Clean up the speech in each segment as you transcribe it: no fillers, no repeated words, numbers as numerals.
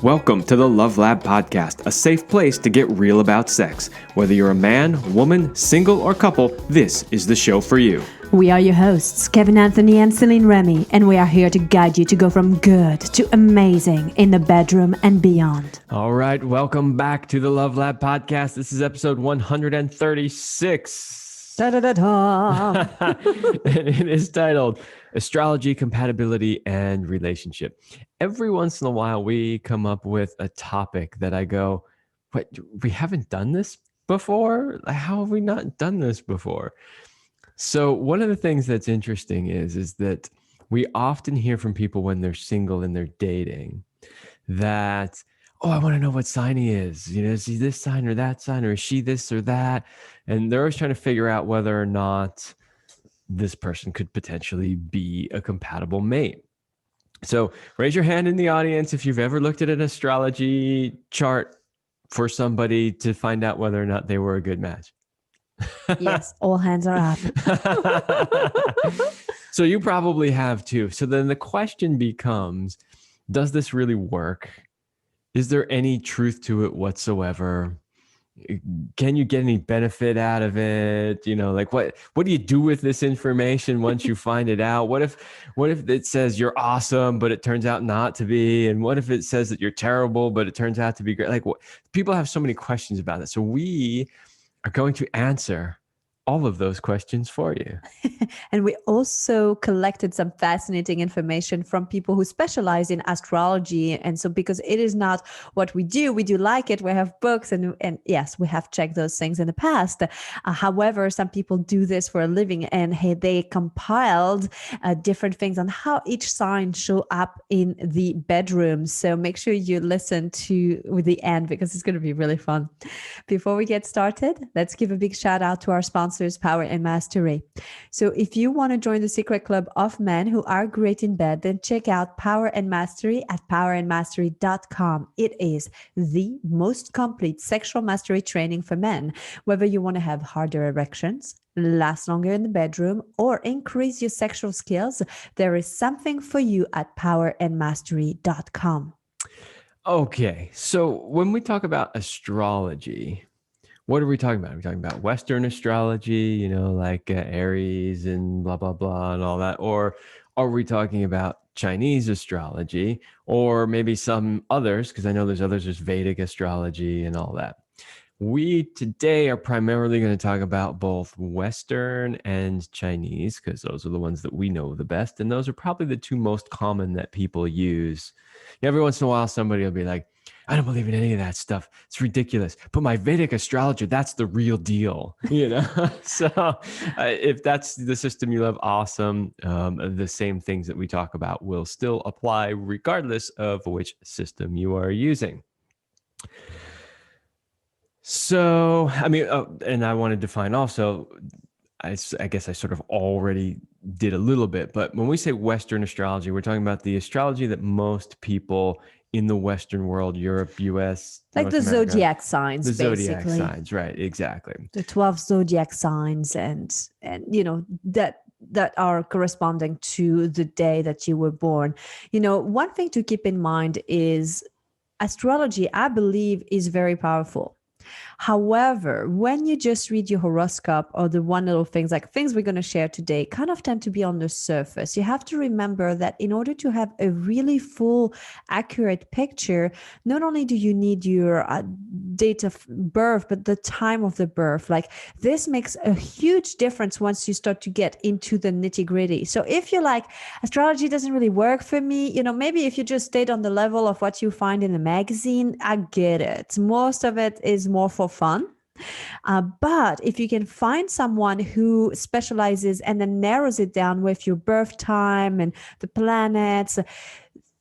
Welcome to the Love Lab Podcast, a safe place to get real about sex. Whether you're a man, woman, single, or couple, this is the show for you. We are your hosts, Kevin Anthony and Céline Remy, and we are here to guide you to go from good to amazing in the bedroom and beyond. All right, welcome back to the Love Lab Podcast. This is episode 136. Da-da-da-da. It is titled Astrology Compatibility and Relationship. Every once in a while, we come up with a topic that I go, "What? We haven't done this before? How have we not done this before?" So one of the things that's interesting is that we often hear from people when they're single and they're dating that, "Oh, I want to know what sign he is. You know, is he this sign or that sign, or is she this or that?" And they're always trying to figure out whether or not this person could potentially be a compatible mate. So raise your hand in the audience if you've ever looked at an astrology chart for somebody to find out whether or not they were a good match. Yes, all hands are up. So you probably have too. So then the question becomes, does this really work? Is there any truth to it whatsoever? Can you get any benefit out of it? You know, like what do you do with this information once you find it out? What if it says you're awesome, but it turns out not to be? And what if it says that you're terrible, but it turns out to be great? Like, what, people have so many questions about it. So we are going to answer all of those questions for you. And we also collected some fascinating information from people who specialize in astrology. And so because it is not what we do like it. We have books and yes, we have checked those things in the past. However, some people do this for a living and they compiled different things on how each sign show up in the bedroom. So make sure you listen to the end because it's going to be really fun. Before we get started, let's give a big shout out to our sponsors, Power and Mastery. So if you want to join the secret club of men who are great in bed, then check out Power and Mastery at powerandmastery.com. It is the most complete sexual mastery training for men. Whether you want to have harder erections, last longer in the bedroom, or increase your sexual skills, there is something for you at powerandmastery.com. Okay, so when we talk about astrology, what are we talking about? Are we talking about Western astrology, you know, like Aries and blah, blah, blah and all that? Or are we talking about Chinese astrology or maybe some others? Because I know there's others, there's Vedic astrology and all that. We today are primarily going to talk about both Western and Chinese because those are the ones that we know the best. And those are probably the two most common that people use. Every once in a while, somebody will be like, "I don't believe in any of that stuff. It's ridiculous. But my Vedic astrologer, that's the real deal." You know, so if that's the system you love, awesome. The same things that we talk about will still apply regardless of which system you are using. So, I mean, and I want to define also, I guess I sort of already did a little bit, but when we say Western astrology, we're talking about the astrology that most people in the Western world, Europe, US, like North the America, zodiac signs, the basically. zodiac signs, right? Exactly. The 12 zodiac signs and you know that are corresponding to the day that you were born. You know, one thing to keep in mind is astrology, I believe, is very powerful. However, when you just read your horoscope or the one little things like things we're going to share today kind of tend to be on the surface. You have to remember that in order to have a really full, accurate picture, not only do you need your date of birth, but the time of the birth. Like this makes a huge difference once you start to get into the nitty gritty. So if you're like, astrology doesn't really work for me, you know, maybe if you just stayed on the level of what you find in a magazine, I get it. Most of it is more for fun. But if you can find someone who specializes and then narrows it down with your birth time and the planets,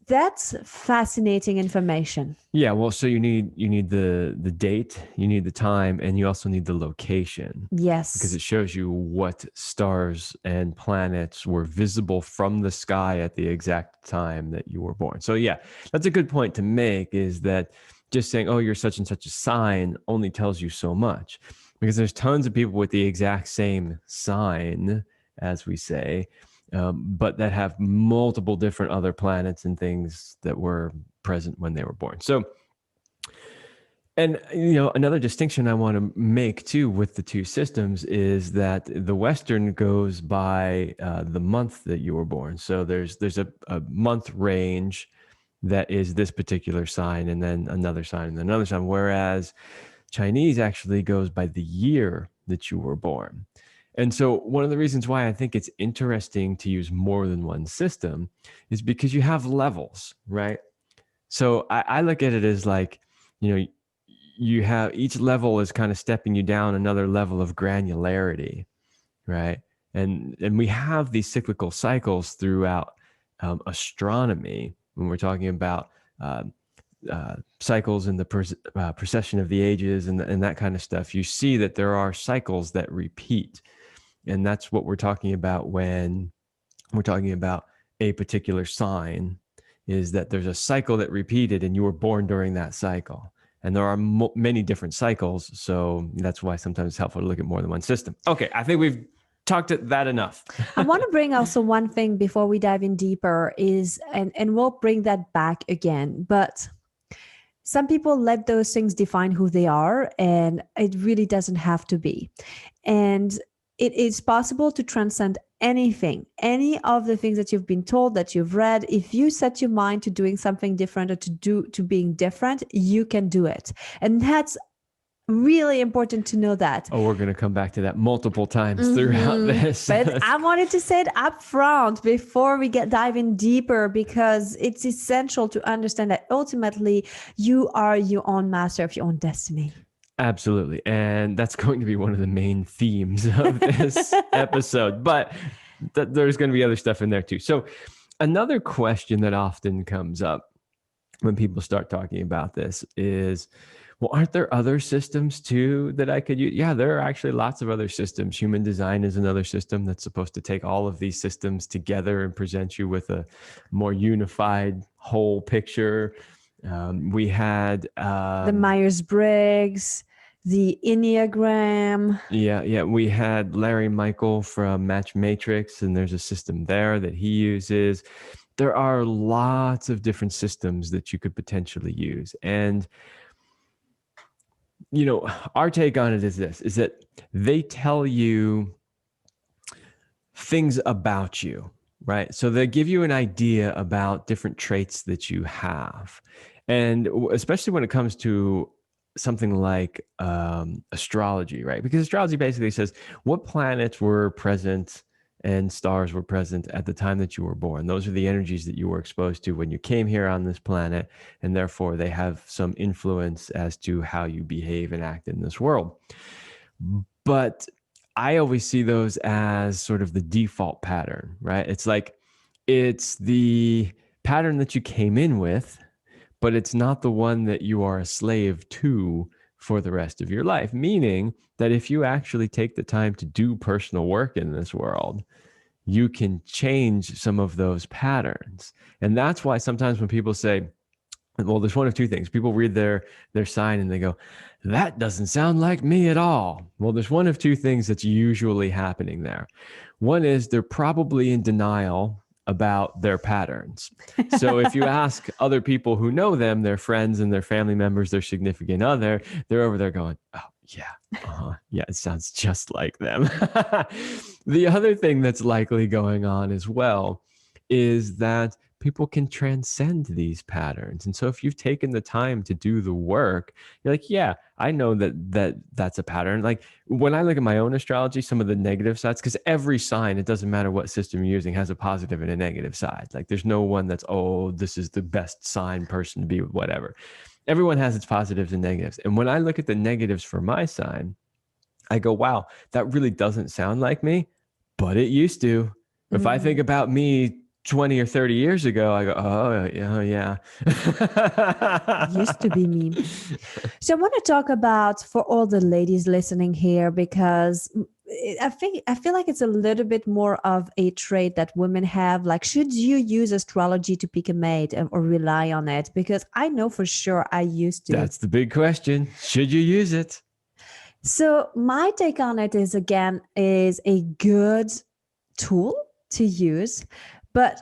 that's fascinating information. Yeah, well, so you need the date, you need the time, and you also need the location. Yes. Because it shows you what stars and planets were visible from the sky at the exact time that you were born. So yeah, that's a good point to make, is that just saying, "Oh, you're such and such a sign," only tells you so much, because there's tons of people with the exact same sign, as we say, but that have multiple different other planets and things that were present when they were born. So, and another distinction I want to make too with the two systems is that the Western goes by the month that you were born. So there's a month range that is this particular sign, and then another sign, and then another sign. Whereas Chinese actually goes by the year that you were born. And so one of the reasons why I think it's interesting to use more than one system is because you have levels, right? So I look at it as like, you have each level is kind of stepping you down another level of granularity, right? And we have these cyclical cycles throughout astronomy when we're talking about cycles in the precession of the ages and that kind of stuff. You see that there are cycles that repeat, and that's what we're talking about when we're talking about a particular sign, is that there's a cycle that repeated and you were born during that cycle. And there are many different cycles. So that's why sometimes it's helpful to look at more than one system. Okay, I think we've talked that enough. I want to bring also one thing before we dive in deeper is, and we'll bring that back again, but some people let those things define who they are, and it really doesn't have to be. And it is possible to transcend anything, any of the things that you've been told, that you've read. If you set your mind to doing something different or to being different, you can do it. And that's really important to know that. Oh, we're going to come back to that multiple times throughout this. But I wanted to say it up front before we dive in deeper, because it's essential to understand that ultimately you are your own master of your own destiny. Absolutely. And that's going to be one of the main themes of this episode. But there's going to be other stuff in there too. So another question that often comes up when people start talking about this is, well, aren't there other systems too that I could use? Yeah, there are actually lots of other systems. Human design is another system that's supposed to take all of these systems together and present you with a more unified whole picture. We had the Myers-Briggs, the Enneagram. Yeah. We had Larry Michael from Match Matrix, and there's a system there that he uses. There are lots of different systems that you could potentially use. And our take on it is this, is that they tell you things about you, right? So they give you an idea about different traits that you have. And especially when it comes to something like astrology, right? Because astrology basically says what planets were present and stars were present at the time that you were born. Those are the energies that you were exposed to when you came here on this planet, and therefore they have some influence as to how you behave and act in this world. But I always see those as sort of the default pattern, right? It's like, it's the pattern that you came in with, but it's not the one that you are a slave to for the rest of your life. Meaning that if you actually take the time to do personal work in this world, you can change some of those patterns. And that's why sometimes when people say, well, there's one of two things. People read their sign and they go, that doesn't sound like me at all. Well, there's one of two things that's usually happening there. One is they're probably in denial about their patterns. So if you ask other people who know them, their friends and their family members, their significant other, they're over there going, oh, yeah, yeah, it sounds just like them. The other thing that's likely going on as well is that people can transcend these patterns. And so if you've taken the time to do the work, you're like, yeah, I know that's a pattern. Like when I look at my own astrology, some of the negative sides, because every sign, it doesn't matter what system you're using, has a positive and a negative side. Like there's no one that's, oh, this is the best sign person to be with, whatever. Everyone has its positives and negatives. And when I look at the negatives for my sign, I go, wow, that really doesn't sound like me, but it used to. If I think about me 20 or 30 years ago, I go, oh yeah. Used to be me. So I want to talk about, for all the ladies listening here, because I feel like it's a little bit more of a trait that women have. Like, should you use astrology to pick a mate or rely on it? Because I know for sure I used to. That's the big question. Should you use it? So my take on it is, again, is a good tool to use, but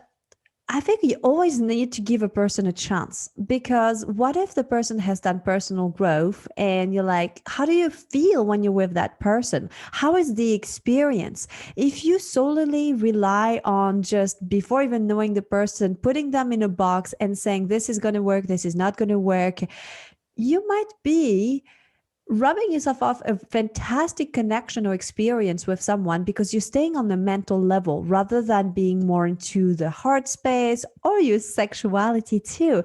I think you always need to give a person a chance, because what if the person has done personal growth and you're like, how do you feel when you're with that person? How is the experience? If you solely rely on just before even knowing the person, putting them in a box and saying, this is going to work, this is not going to work, you might be rubbing yourself off a fantastic connection or experience with someone because you're staying on the mental level rather than being more into the heart space or your sexuality too.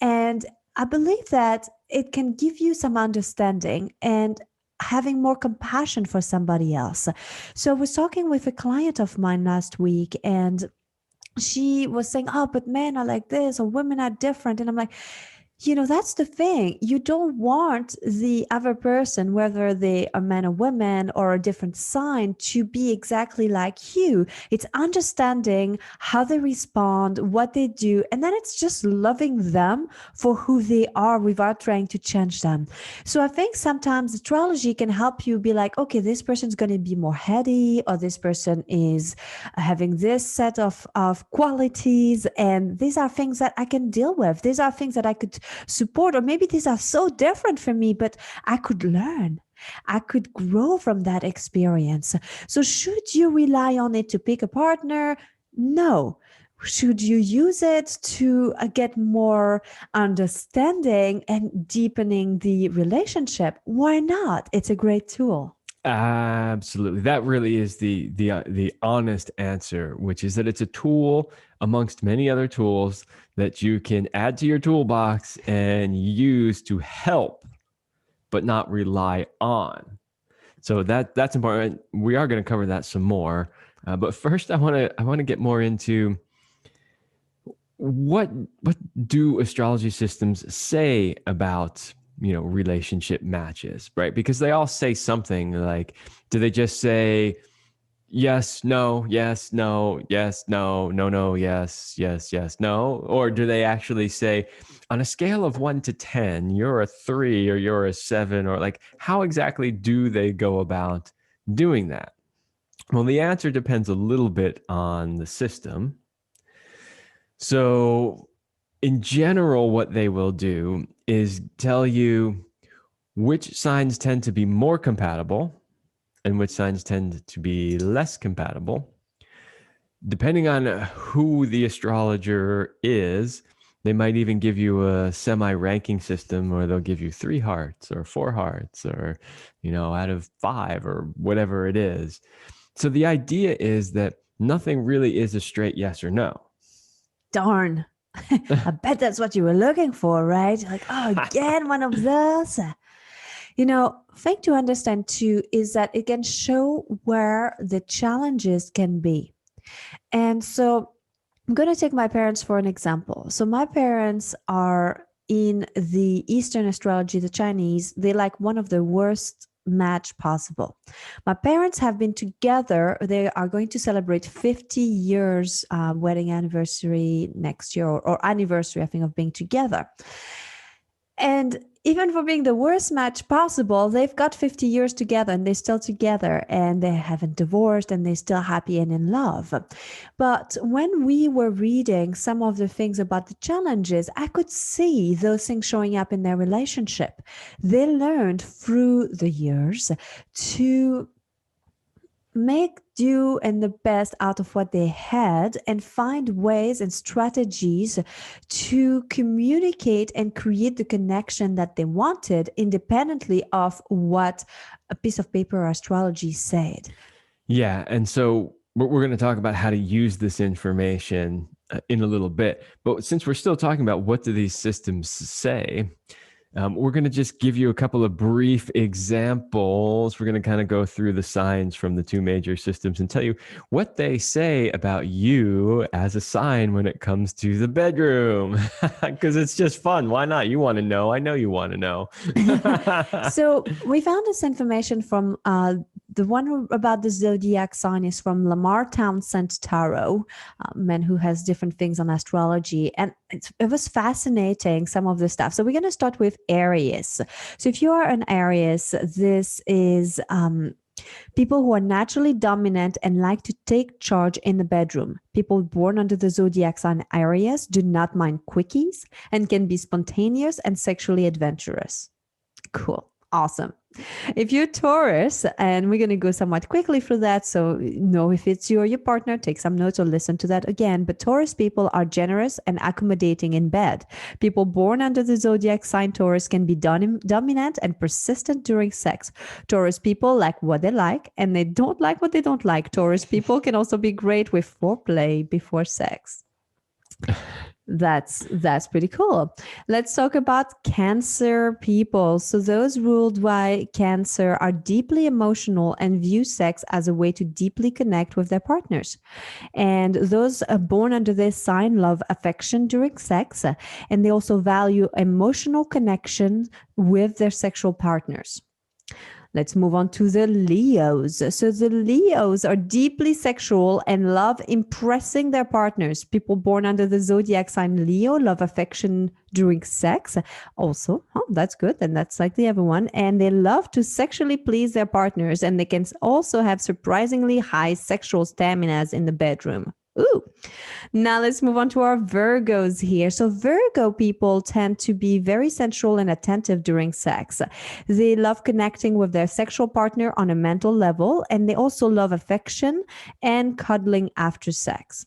And I believe that it can give you some understanding and having more compassion for somebody else. So I was talking with a client of mine last week, and she was saying, oh, but men are like this or women are different. And I'm like, that's the thing. You don't want the other person, whether they are men or women or a different sign, to be exactly like you. It's understanding how they respond, what they do, and then it's just loving them for who they are without trying to change them. So I think sometimes astrology can help you be like, okay, this person's going to be more heady, or this person is having this set of qualities, and these are things that I can deal with. These are things that I could support, or maybe these are so different for me, but I could learn. I could grow from that experience. So should you rely on it to pick a partner? No. Should you use it to get more understanding and deepening the relationship? Why not? It's a great tool. Absolutely. That really is the honest answer, which is that it's a tool amongst many other tools that you can add to your toolbox and use to help, but not rely on. So that's important. We are going to cover that some more, but first I want to get more into what do astrology systems say about relationship matches, right? Because they all say something. Like, do they just say yes, no, yes, no, yes, no, no, no, yes, yes, yes, no? Or do they actually say, on a scale of 1 to 10, you're a 3 or you're a 7? Or like, how exactly do they go about doing that? Well, the answer depends a little bit on the system. So in general, what they will do is tell you which signs tend to be more compatible and which signs tend to be less compatible. Depending on who the astrologer is, they might even give you a semi-ranking system, or they'll give you 3 hearts or 4 hearts, or, out of 5 or whatever it is. So the idea is that nothing really is a straight yes or no. Darn. I bet that's what you were looking for, right? Like, oh, again, one of those. Thing to understand too is that it can show where the challenges can be. And so I'm going to take my parents for an example. So my parents are in the Eastern Astrology, the Chinese. They like one of the worst match possible. My parents have been together. They are going to celebrate 50 years wedding anniversary next year, or anniversary, I think, of being together. And even for being the worst match possible, they've got 50 years together and they're still together, and they haven't divorced, and they're still happy and in love. But when we were reading some of the things about the challenges, I could see those things showing up in their relationship. They learned through the years to make do and the best out of what they had, and find ways and strategies to communicate and create the connection that they wanted, independently of what a piece of paper or astrology said. Yeah. And so we're going to talk about how to use this information in a little bit. But since we're still talking about what do these systems say, we're going to just give you a couple of brief examples. We're going to kind of go through the signs from the 2 major systems and tell you what they say about you as a sign when it comes to the bedroom, because it's just fun. Why not? You want to know. I know you want to know. So we found this information from the one about the zodiac sign is from Lamar Townsend Tarot, man who has different things on astrology. And it was fascinating, some of the stuff. So we're going to start with Aries. So if you are an Aries, this is People who are naturally dominant and like to take charge in the bedroom. People born under the zodiac sign Aries do not mind quickies and can be spontaneous and sexually adventurous. Cool. Awesome. If you're Taurus, and we're going to go somewhat quickly through that, so know if it's you or your partner, take some notes or listen to that again. But Taurus people are generous and accommodating in bed. People born under the zodiac sign Taurus can be dominant and persistent during sex. Taurus people like what they like, and they don't like what they don't like. Taurus people can also be great with foreplay before sex. That's pretty cool. Let's talk about Cancer people. So those ruled by Cancer are deeply emotional and view sex as a way to deeply connect with their partners. And those born under this sign love affection during sex, and they also value emotional connection with their sexual partners. Let's move on to the Leos. So the Leos are deeply sexual and love impressing their partners. People born under the zodiac sign Leo love affection during sex. Also, that's good. And that's like the other one. And they love to sexually please their partners. And they can also have surprisingly high sexual staminas in the bedroom. Ooh. Now let's move on to our Virgos here. So Virgo people tend to be very sensual and attentive during sex. They love connecting with their sexual partner on a mental level, and they also love affection and cuddling after sex.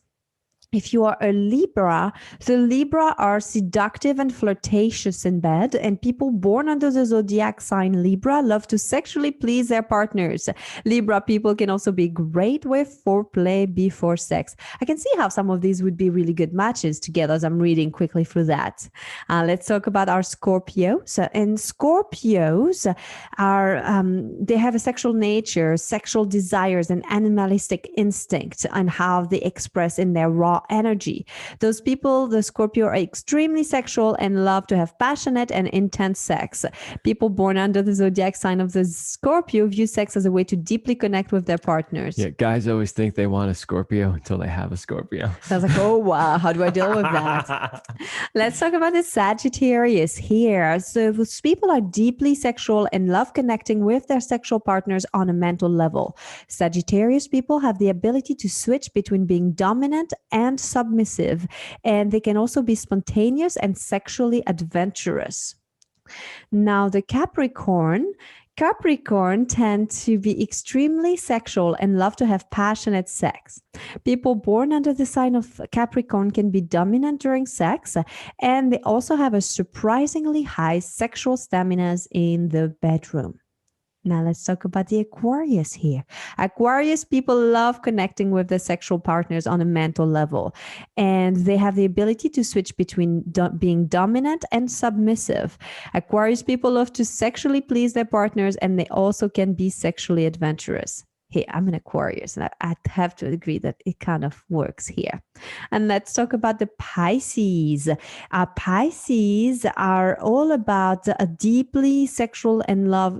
If you are a Libra, the Libra are seductive and flirtatious in bed, and people born under the zodiac sign Libra love to sexually please their partners. Libra people can also be great with foreplay before sex. I can see how some of these would be really good matches together as I'm reading quickly through that. Let's talk about our Scorpios. And Scorpios are, they have a sexual nature, sexual desires, and animalistic instinct, and how they express in their raw energy. Those people, the Scorpio, are extremely sexual and love to have passionate and intense sex. People born under the zodiac sign of the Scorpio view sex as a way to deeply connect with their partners. Yeah, guys always think they want a Scorpio until they have a Scorpio. So I was like, oh, wow, how do I deal with that? Let's talk about the Sagittarius here. So those people are deeply sexual and love connecting with their sexual partners on a mental level. Sagittarius people have the ability to switch between being dominant and submissive, and they can also be spontaneous and sexually adventurous. Now, the Capricorn tend to be extremely sexual and love to have passionate sex. People born under the sign of Capricorn can be dominant during sex, and they also have a surprisingly high sexual staminas in the bedroom. Now let's talk about the Aquarius here. Aquarius people love connecting with their sexual partners on a mental level, and they have the ability to switch between being dominant and submissive. Aquarius people love to sexually please their partners, and they also can be sexually adventurous. Hey, I'm an Aquarius, and I have to agree that it kind of works here. And let's talk about the Pisces. Pisces are all about a deeply sexual and love.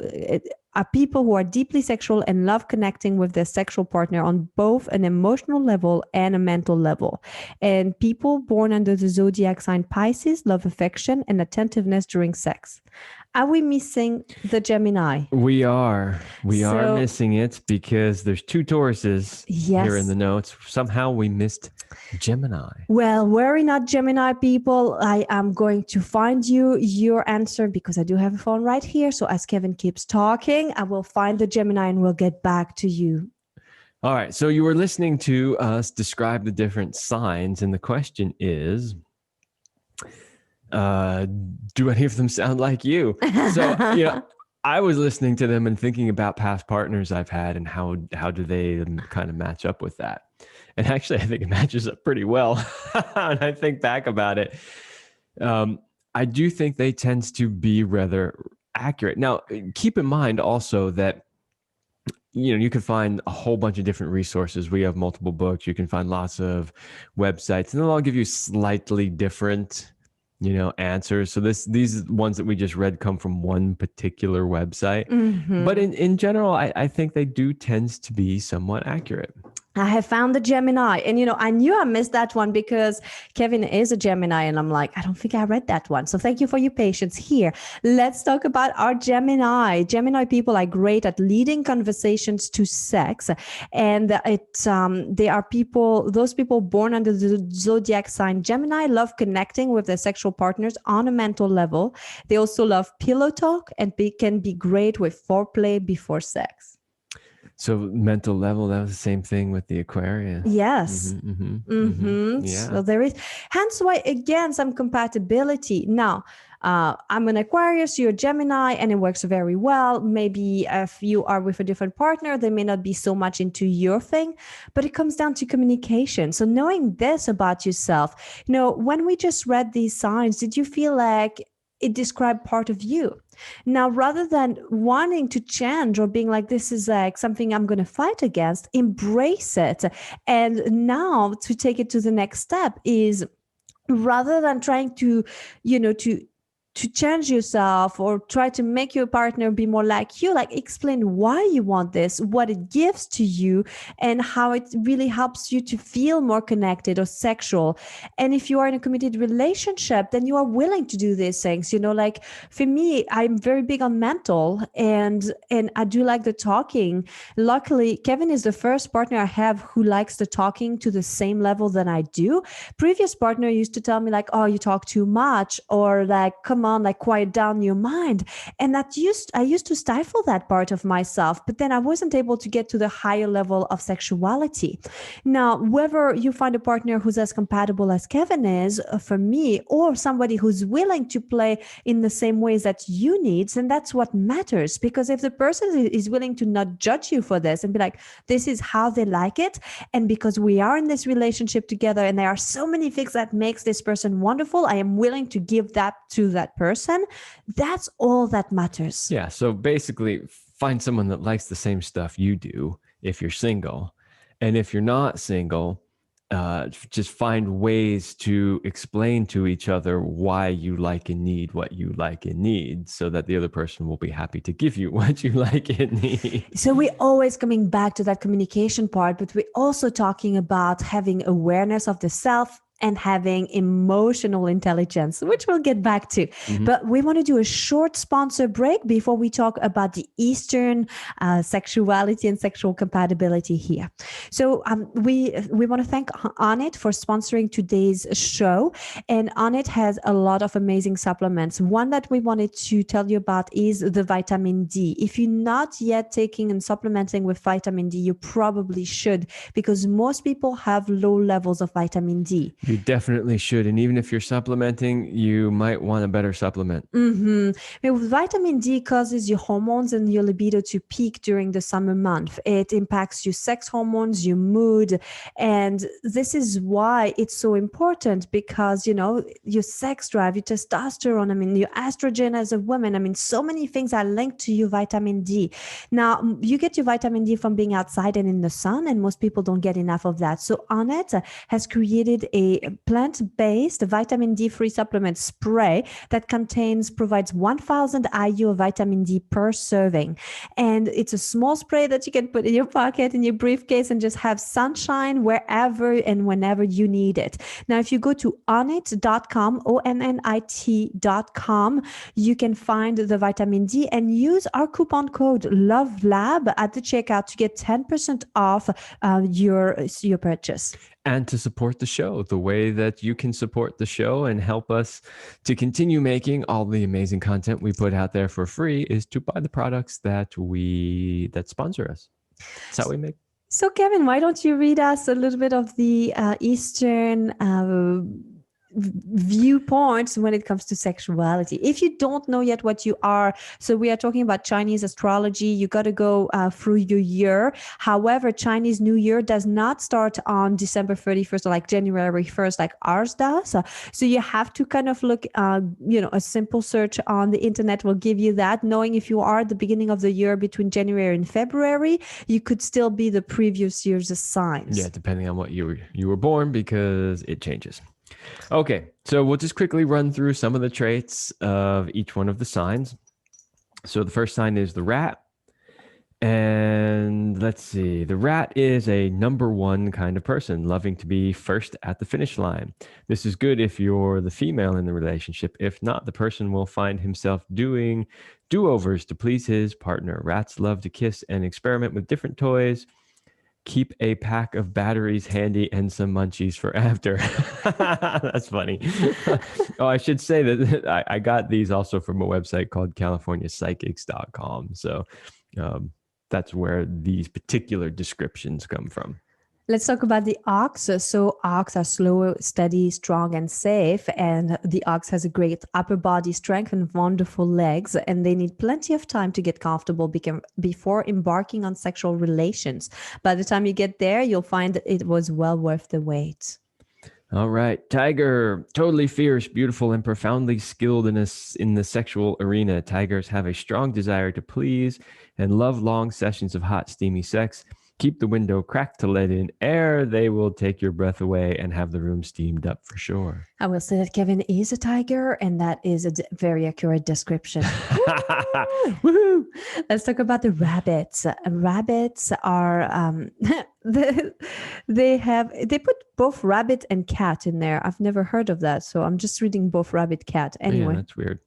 Are people who are deeply sexual and love connecting with their sexual partner on both an emotional level and a mental level. And people born under the zodiac sign Pisces love affection and attentiveness during sex. Are we missing the Gemini? We are missing it because there's two Tauruses here in the notes. Somehow we missed Gemini. Well, worry not, Gemini people. I am going to find you your answer because I do have a phone right here. So as Kevin keeps talking, I will find the Gemini and we'll get back to you. All right. So you were listening to us describe the different signs, and the question is, do any of them sound like you? So, I was listening to them and thinking about past partners I've had and how do they kind of match up with that. And actually, I think it matches up pretty well. And I think back about it. I do think they tend to be rather accurate. Now, keep in mind also that you can find a whole bunch of different resources. We have multiple books. You can find lots of websites, and they'll all give you slightly different answers. So these ones that we just read come from one particular website. Mm-hmm. But in general, I think they do tend to be somewhat accurate. I have found the Gemini. And, I knew I missed that one because Kevin is a Gemini. And I'm like, I don't think I read that one. So thank you for your patience here. Let's talk about our Gemini. Gemini people are great at leading conversations to sex. And they are those people born under the Zodiac sign Gemini love connecting with their sexual partners on a mental level. They also love pillow talk and can be great with foreplay before sex. So mental level, that was the same thing with the Aquarius. Yes. Yeah. So there is, hence why, again, some compatibility. Now, I'm an Aquarius, you're a Gemini, and it works very well. Maybe if you are with a different partner, they may not be so much into your thing, but it comes down to communication. So knowing this about yourself, when we just read these signs, did you feel like it described part of you? Now, rather than wanting to change or being like, this is like something I'm going to fight against, embrace it. And now to take it to the next step is, rather than trying to change yourself or try to make your partner be more like you, like explain why you want this, what it gives to you, and how it really helps you to feel more connected or sexual. And if you are in a committed relationship, then you are willing to do these things. Like for me, I'm very big on mental and I do like the talking. Luckily, Kevin is the first partner I have who likes the talking to the same level than I do. Previous partner used to tell me like, oh, you talk too much, or like, come on, like quiet down your mind. And I used to stifle that part of myself, but then I wasn't able to get to the higher level of sexuality. Now, whether you find a partner who's as compatible as Kevin is for me, or somebody who's willing to play in the same ways that you need, then that's what matters. Because if the person is willing to not judge you for this and be like, this is how they like it, and because we are in this relationship together and there are so many things that makes this person wonderful, I am willing to give that to that person, that's all that matters. Yeah. So basically, find someone that likes the same stuff you do if you're single. And if you're not single, just find ways to explain to each other why you like and need what you like and need, so that the other person will be happy to give you what you like and need. So we're always coming back to that communication part, but we're also talking about having awareness of the self and having emotional intelligence, which we'll get back to. But we want to do a short sponsor break before we talk about the Eastern sexuality and sexual compatibility here. So we want to thank Onnit for sponsoring today's show. And Onnit has a lot of amazing supplements. One that we wanted to tell you about is the vitamin D. If you're not yet taking and supplementing with vitamin D, you probably should, because most people have low levels of vitamin D. You definitely should. And even if you're supplementing, you might want a better supplement. Vitamin D causes your hormones and your libido to peak during the summer month. It impacts your sex hormones, your mood. And this is why it's so important, because, your sex drive, your testosterone, your estrogen as a woman, so many things are linked to your vitamin D. Now, you get your vitamin D from being outside and in the sun, and most people don't get enough of that. So Onnit has created a plant-based vitamin D-free supplement spray that provides 1,000 IU of vitamin D per serving. And it's a small spray that you can put in your pocket, in your briefcase, and just have sunshine wherever and whenever you need it. Now, if you go to onnit.com, ONNIT.com, you can find the vitamin D and use our coupon code LOVELAB at the checkout to get 10% off your purchase. And to support the show, the way that you can support the show and help us to continue making all the amazing content we put out there for free is to buy the products that sponsor us. That's how we make. So Kevin, why don't you read us a little bit of the Eastern viewpoints when it comes to sexuality? If you don't know yet what you are, so we are talking about Chinese astrology. You got to go through your year. However, Chinese New Year does not start on December 31st or like January 1st like ours does. So you have to kind of look, a simple search on the internet will give you that. Knowing if you are at the beginning of the year between January and February, you could still be the previous year's signs. Yeah, depending on what you were born, because it changes. Okay, so we'll just quickly run through some of the traits of each one of the signs. So the first sign is the rat. And And let's see, the rat is a number one kind of person, loving to be first at the finish line. This is good if you're the female in the relationship. If not, the person will find himself doing do-overs to please his partner. Rats love to kiss and experiment with different toys. Keep a pack of batteries handy and some munchies for after. That's funny. Oh, I should say that I got these also from a website called CaliforniaPsychics.com. So that's where these particular descriptions come from. Let's talk about the ox. So ox are slow, steady, strong, and safe. And the ox has a great upper body strength and wonderful legs. And they need plenty of time to get comfortable before embarking on sexual relations. By the time you get there, you'll find that it was well worth the wait. All right. Tiger, totally fierce, beautiful, and profoundly skilled in the sexual arena. Tigers have a strong desire to please and love long sessions of hot, steamy sex. Keep the window cracked to let in air. They will take your breath away and have the room steamed up for sure. I will say that Kevin is a tiger, and that is a very accurate description. Woohoo! Let's talk about the rabbits. Rabbits are they put both rabbit and cat in there. I've never heard of that, so I'm just reading both rabbit cat. Anyway, yeah, that's weird.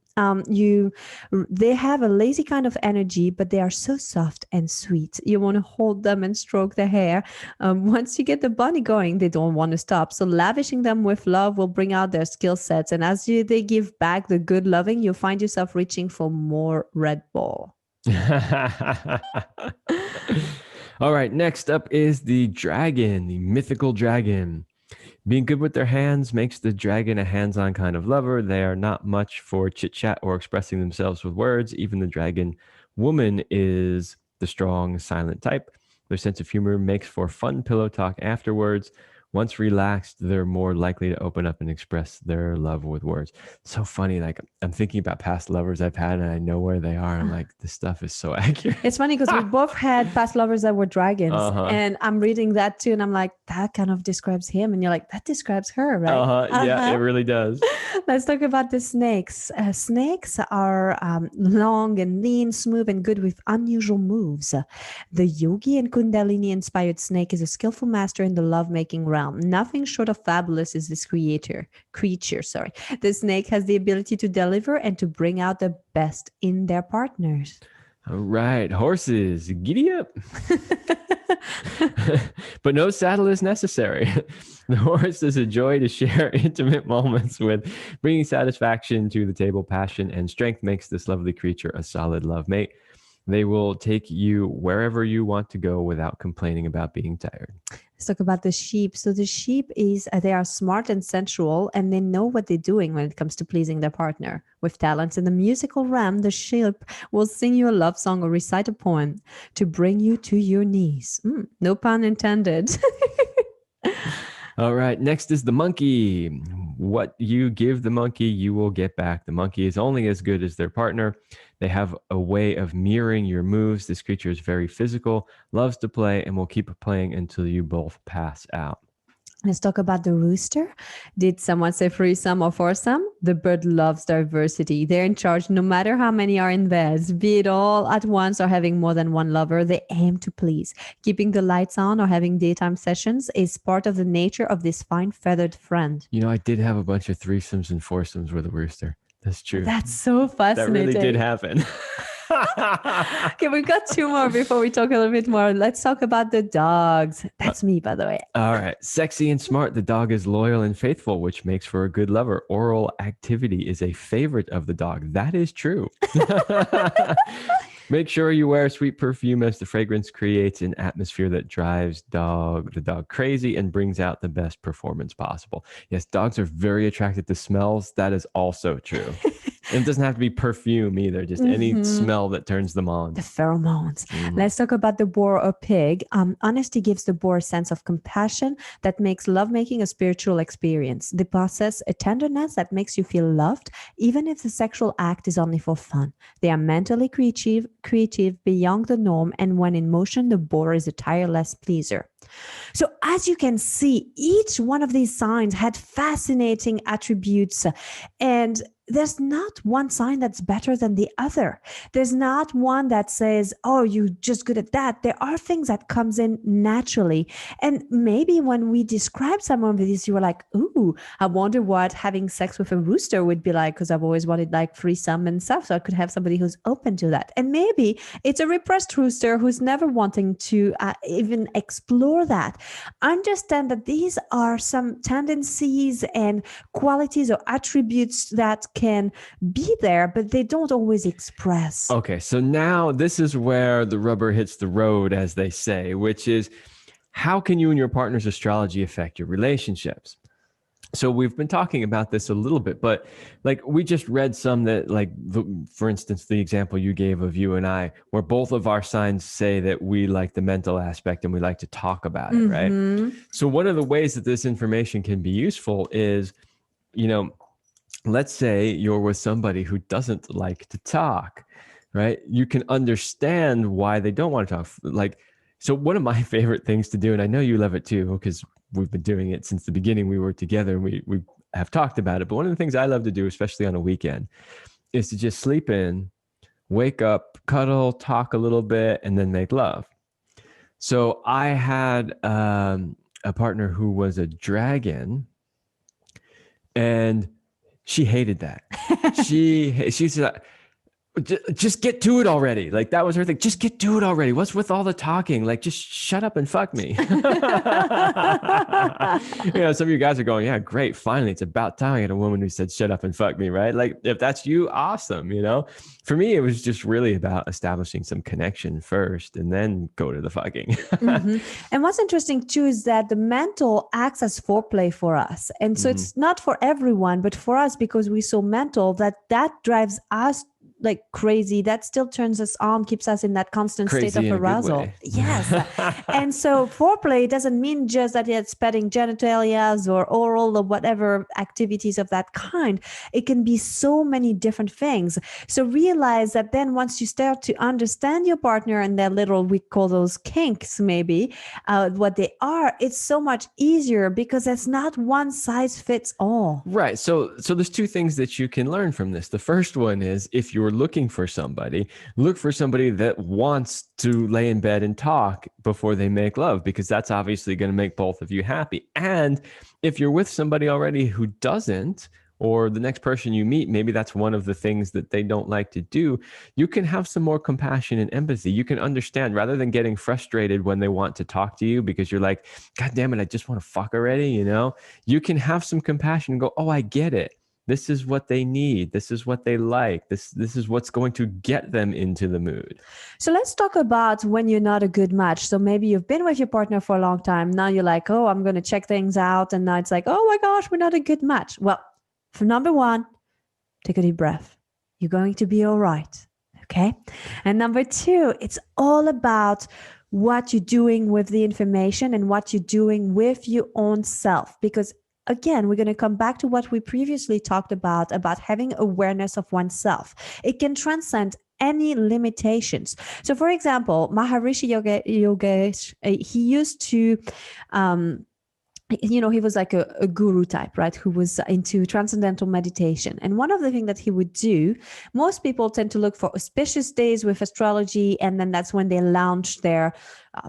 They have a lazy kind of energy, but they are so soft and sweet. You want to hold them and stroke their hair. Once you get the bunny going, they don't want to stop. So lavishing them with love will bring out their skill sets. And as they give back the good loving, you'll find yourself reaching for more Red Bull. All right, next up is the dragon, the mythical dragon. Being good with their hands makes the dragon a hands-on kind of lover. They are not much for chit-chat or expressing themselves with words. Even the dragon woman is the strong, silent type. Their sense of humor makes for fun pillow talk afterwards. Once relaxed, they're more likely to open up and express their love with words. So funny. Like, I'm thinking about past lovers I've had and I know where they are. I'm like, this stuff is so accurate. It's funny because we both had past lovers that were dragons. And I'm reading that too. And I'm like, that kind of describes him. And you're like, that describes her, right? Yeah, it really does. Let's talk about the snakes. Snakes are long and lean, smooth, and good with unusual moves. The yogi and kundalini inspired snake is a skillful master in the lovemaking realm. Nothing short of fabulous is this creature. The snake has the ability to deliver and to bring out the best in their partners. All right, horses, giddy up. But no saddle is necessary. The horse is a joy to share intimate moments with, bringing satisfaction to the table. Passion and strength makes this lovely creature a solid love mate. They will take you wherever you want to go without complaining about being tired. Let's talk about the sheep. So the sheep they are smart and sensual, and they know what they're doing when it comes to pleasing their partner. With talents in the musical realm, the sheep will sing you a love song or recite a poem to bring you to your knees. No pun intended. All right, next is the monkey. What you give the monkey, you will get back. The monkey is only as good as their partner. They have a way of mirroring your moves. This creature is very physical, loves to play, and will keep playing until you both pass out. Let's talk about the rooster. Did someone say threesome or foursome? The bird loves diversity. They're in charge no matter how many are in bed. Be it all at once or having more than one lover, they aim to please. Keeping the lights on or having daytime sessions is part of the nature of this fine feathered friend. You know, I did have a bunch of threesomes and foursomes with a rooster. That's true. That's so fascinating. That really did happen. Okay, we've got two more before we talk a little bit more. Let's talk about the dogs. That's me, by the way. All right. Sexy and smart. The dog is loyal and faithful, which makes for a good lover. Oral activity is a favorite of the dog. That is true. Make sure you wear sweet perfume, as the fragrance creates an atmosphere that drives the dog crazy and brings out the best performance possible. Yes, dogs are very attracted to smells. That is also true. And it doesn't have to be perfume either, just any smell that turns them on. The pheromones. Let's talk about the boar or pig. Honesty gives the boar a sense of compassion that makes lovemaking a spiritual experience. They possess a tenderness that makes you feel loved, even if the sexual act is only for fun. They are mentally creative beyond the norm, and when in motion, the boar is a tireless pleaser. So as you can see, each one of these signs had fascinating attributes, and there's not one sign that's better than the other. There's not one that says, oh, you're just good at that. There are things that comes in naturally. And maybe when we describe some of these, you were like, ooh, I wonder what having sex with a rooster would be like, because I've always wanted like threesome and stuff. So I could have somebody who's open to that. And maybe it's a repressed rooster who's never wanting to even explore that. Understand that these are some tendencies and qualities or attributes that can be there, but they don't always express. Okay, so now this is where the rubber hits the road, as they say, which is how can you and your partner's astrology affect your relationships? So we've been talking about this a little bit, but like we just read some that like, for instance, the example you gave of you and I, where both of our signs say that we like the mental aspect and we like to talk about it, right? So one of the ways that this information can be useful is, let's say you're with somebody who doesn't like to talk, right? You can understand why they don't want to talk. Like, so one of my favorite things to do, and I know you love it too, because we've been doing it since the beginning we were together and we have talked about it. But one of the things I love to do, especially on a weekend, is to just sleep in, wake up, cuddle, talk a little bit, and then make love. So I had a partner who was a dragon, and she hated that. She said, just get to it already. Like that was her thing. Just get to it already. What's with all the talking? Like just shut up and fuck me. Some of you guys are going, yeah, great. Finally, it's about time I had a woman who said, shut up and fuck me, right? Like if that's you, awesome. For me, it was just really about establishing some connection first and then go to the fucking. And what's interesting too is that the mental acts as foreplay for us. And so it's not for everyone, but for us, because we're so mental, that drives us like crazy. That still turns us on, keeps us in that constant Crazy state of arousal. Yes. And so foreplay doesn't mean just that it's petting genitalias or oral or whatever activities of that kind. It can be so many different things. So realize that then once you start to understand your partner and their little, we call those kinks maybe, what they are, it's so much easier because it's not one size fits all. Right. So there's two things that you can learn from this. The first one is if you're looking for somebody, look for somebody that wants to lay in bed and talk before they make love, because that's obviously going to make both of you happy. And if you're with somebody already who doesn't, or the next person you meet, maybe that's one of the things that they don't like to do, you can have some more compassion and empathy. You can understand rather than getting frustrated when they want to talk to you because you're like, God damn it, I just want to fuck already. You can have some compassion and go, oh, I get it. This is what they need. This is what they like. This is what's going to get them into the mood. So let's talk about when you're not a good match. So maybe you've been with your partner for a long time. Now you're like, oh, I'm going to check things out. And now it's like, oh my gosh, we're not a good match. Well, for number one, take a deep breath. You're going to be all right. Okay. And number two, it's all about what you're doing with the information and what you're doing with your own self. Because again, we're going to come back to what we previously talked about having awareness of oneself. It can transcend any limitations. So for example, Maharishi Yogesh, he used to, he was like a guru type, right? Who was into transcendental meditation. And one of the things that he would do, most people tend to look for auspicious days with astrology. And then that's when they launch their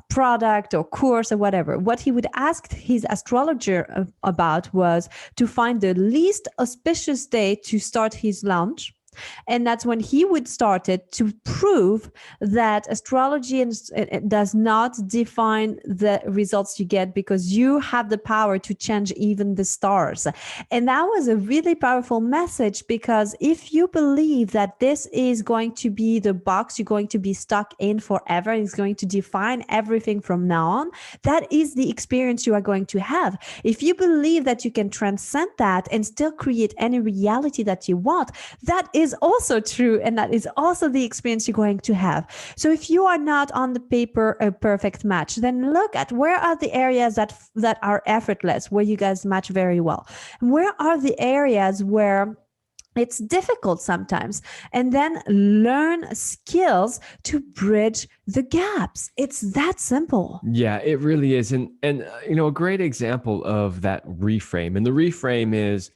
product or course or whatever. What he would ask his astrologer about was to find the least auspicious day to start his launch. And that's when he would start it to prove that astrology does not define the results you get, because you have the power to change even the stars. And that was a really powerful message, because if you believe that this is going to be the box you're going to be stuck in forever, and it's going to define everything from now on, that is the experience you are going to have. If you believe that you can transcend that and still create any reality that you want, that is also true, and that is also the experience you're going to have. So if you are not on the paper a perfect match, then look at where are the areas that are effortless, where you guys match very well. Where are the areas where it's difficult sometimes, and then learn skills to bridge the gaps. It's that simple. Yeah, it really is. And a great example of that reframe, and the reframe is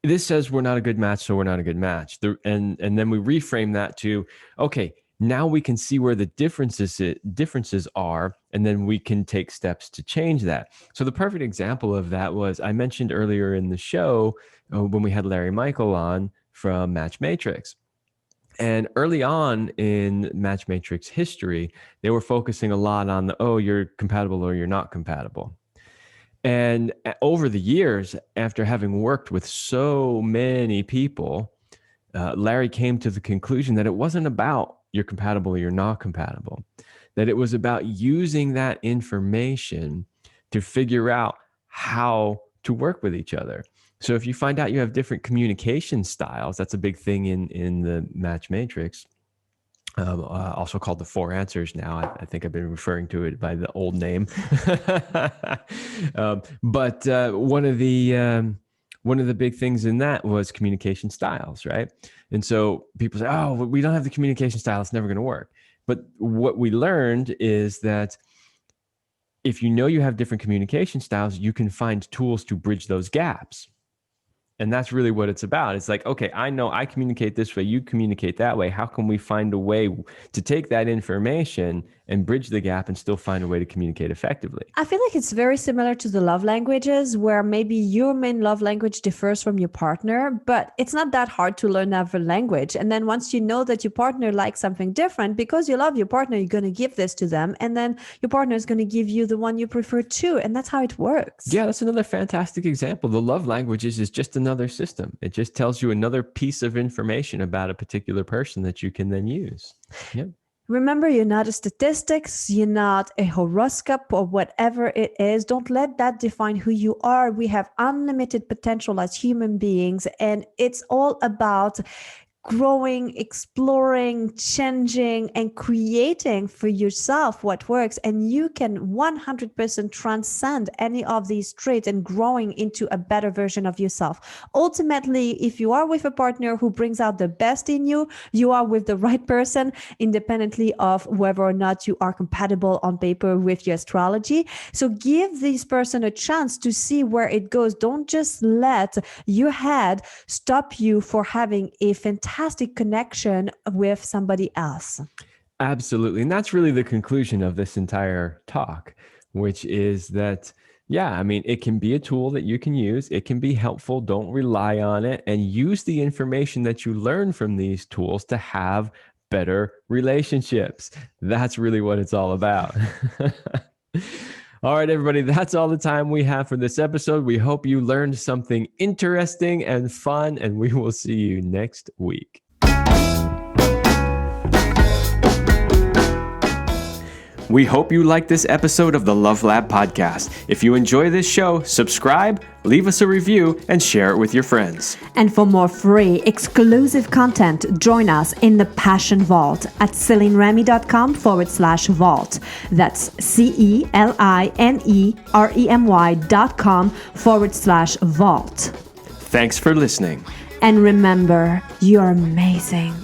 this says we're not a good match, so we're not a good match. And then we reframe that to, okay, now we can see where the differences are, and then we can take steps to change that. So the perfect example of that was, I mentioned earlier in the show when we had Larry Michael on from Match Matrix. And early on in Match Matrix history, they were focusing a lot on you're compatible or you're not compatible. And over the years, after having worked with so many people, Larry came to the conclusion that it wasn't about you're compatible or you're not compatible, that it was about using that information to figure out how to work with each other. So if you find out you have different communication styles, that's a big thing in the Match Matrix. Also called the 4 answers now. I think I've been referring to it by the old name. But one of the big things in that was communication styles, right? And so people say, oh, we don't have the communication style, it's never going to work. But what we learned is that if you know you have different communication styles, you can find tools to bridge those gaps. And that's really what it's about. It's like, okay, I know I communicate this way, you communicate that way. How can we find a way to take that information and bridge the gap and still find a way to communicate effectively? I feel like it's very similar to the love languages, where maybe your main love language differs from your partner, but it's not that hard to learn another language. And then once you know that your partner likes something different, because you love your partner, you're going to give this to them. And then your partner is going to give you the one you prefer too. And that's how it works. Yeah, that's another fantastic example. The love languages is just another system. It just tells you another piece of information about a particular person that you can then use. Yep. Remember, you're not a statistics, you're not a horoscope or whatever it is. Don't let that define who you are. We have unlimited potential as human beings, and it's all about growing, exploring, changing, and creating for yourself what works. And you can 100% transcend any of these traits and growing into a better version of yourself. Ultimately, if you are with a partner who brings out the best in you, you are with the right person, independently of whether or not you are compatible on paper with your astrology. So give this person a chance to see where it goes. Don't just let your head stop you for having a fantastic connection with somebody else. Absolutely. And that's really the conclusion of this entire talk, which is that, yeah, I mean, it can be a tool that you can use. It can be helpful. Don't rely on it, and use the information that you learn from these tools to have better relationships. That's really what it's all about. All right, everybody, that's all the time we have for this episode. We hope you learned something interesting and fun, and we will see you next week. We hope you liked this episode of the Love Lab podcast. If you enjoy this show, subscribe, leave us a review, and share it with your friends. And for more free, exclusive content, join us in the Passion Vault at CelineRemy.com/vault. That's CelineRemy.com/vault. Thanks for listening. And remember, you're amazing.